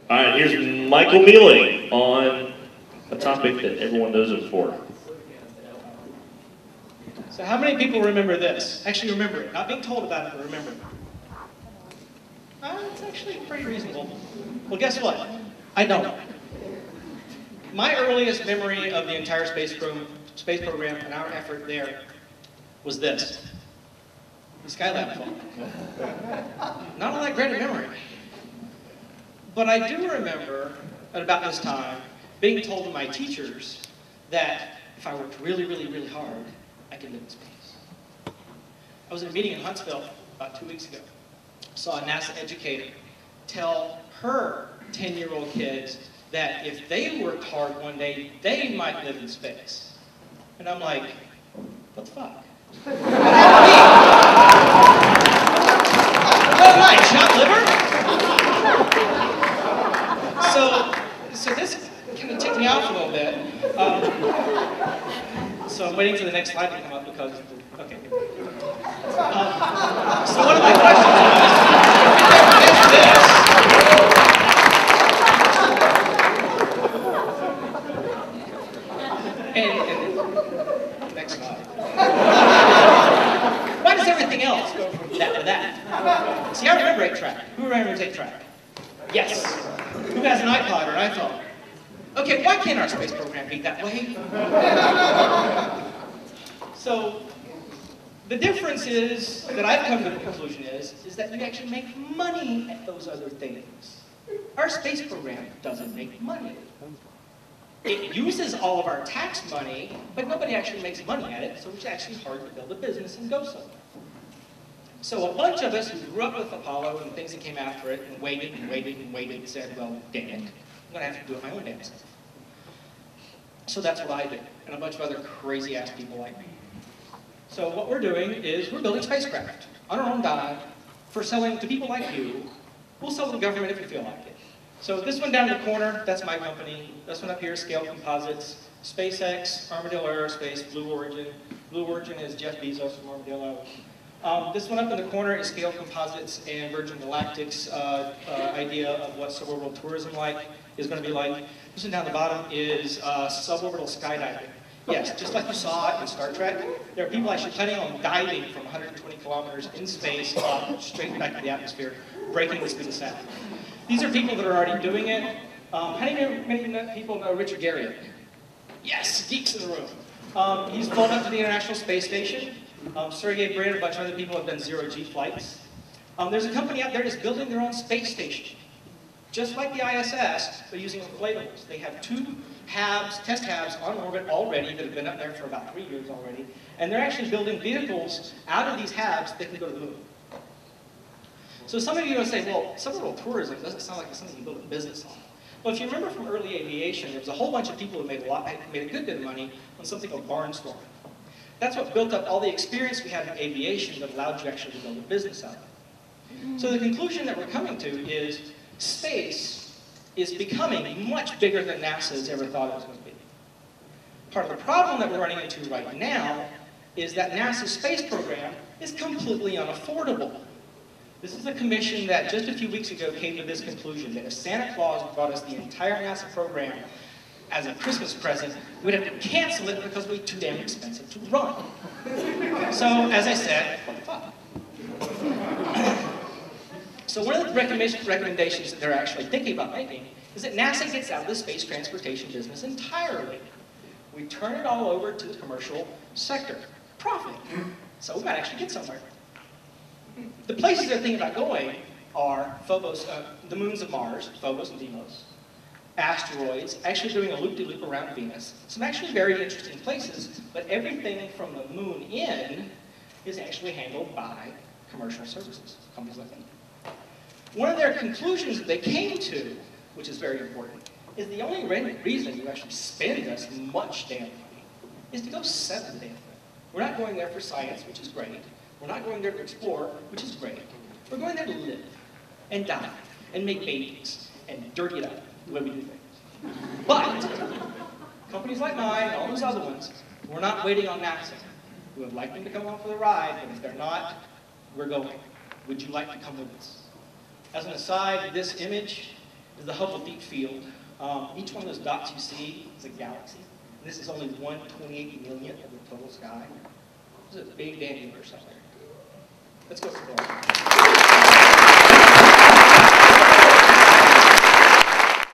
All right, here's Michael Mealing on a topic that everyone knows him for. So how many people remember this? Actually remember it. Not being told about it, but remember it. It's actually pretty reasonable. Well, guess what? I don't. My earliest memory of the entire space program and our effort there was this. The Skylab phone. Not all that great a memory. But I do remember, at about this time, being told to my teachers that if I worked really, really, really hard, I could live in space. I was at a meeting in Huntsville about 2 weeks ago. Saw a NASA educator tell her 10-year-old kids that if they worked hard one day, they might live in space. And I'm like, what the fuck? What am I, chopped liver? So this kind of ticked me off a little bit. So I'm waiting for the next slide to come up because, okay. So one of my questions is this. And next slide. Why does everything else go from that to that? See, I remember 8-track. Who remembers 8-track? Yes. Who has an iPod or an iPhone? Okay, why can't our space program be that way? So, the difference is, that I've come to the conclusion is that you actually make money at those other things. Our space program doesn't make money. It uses all of our tax money, but nobody actually makes money at it, so it's actually hard to build a business and go somewhere. So a bunch of us who grew up with Apollo and things that came after it, and waited and waited and waited, and said, well, dang it, I'm going to have to do it my own damn self. So that's what I did, and a bunch of other crazy-ass people like me. So what we're doing is we're building spacecraft on our own dime for selling to people like you. We'll sell to the government if we feel like it. So this one down in the corner, that's my company. This one up here, Scale Composites. SpaceX, Armadillo Aerospace, Blue Origin. Blue Origin is Jeff Bezos from Armadillo. This one up in the corner is Scale Composites and Virgin Galactic's idea of what suborbital tourism is going to be like. This one down the bottom is suborbital skydiving. Yes, just like you saw in Star Trek, there are people actually planning on diving from 120 kilometers in space straight back to the atmosphere, breaking the speed of sound. These are people that are already doing it. How many people know Richard Garriott? Yes, geeks in the room. He's flown up to the International Space Station. Sergey Brin and a bunch of other people have done zero-G flights. There's a company out there that's building their own space station. Just like the ISS, but using inflatables. They have 2 test HABs on orbit already that have been up there for about 3 years already. And they're actually building vehicles out of these HABs that can go to the moon. So some of you will say, well, suborbital tourism doesn't sound like something you build a business on. Well, if you remember from early aviation, there was a whole bunch of people who made a good bit of money on something called barnstorming. That's what built up all the experience we had in aviation that allowed you actually to build a business out of it. So the conclusion that we're coming to is space is becoming much bigger than NASA has ever thought it was going to be. Part of the problem that we're running into right now is that NASA's space program is completely unaffordable. This is a commission that just a few weeks ago came to this conclusion, that if Santa Claus brought us the entire NASA program as a Christmas present, we'd have to cancel it because it would be too damn expensive to run. So, as I said, what the fuck? So one of the recommendations that they're actually thinking about making is that NASA gets out of the space transportation business entirely. We turn it all over to the commercial sector. Profit. So we might actually get somewhere. The places they're thinking about going are Phobos, the moons of Mars, Phobos and Deimos, asteroids, actually doing a loop-de-loop around Venus. Some actually very interesting places, but everything from the moon in is actually handled by commercial services, companies like them. One of their conclusions that they came to, which is very important, is the only reason you actually spend this much damn money is to go settle the damn thing. We're not going there for science, which is great. We're not going there to explore, which is great. We're going there to live and die and make babies and dirty it up the way we do things. But companies like mine and all those other ones, we're not waiting on NASA. We would like them to come along for the ride, but if they're not, we're going. Would you like to come with us? As an aside, this image is the Hubble Deep Field. Each one of those dots you see is a galaxy. This is only 1/28 millionth of the total sky. There's a big damn universe out there. Let's go explore.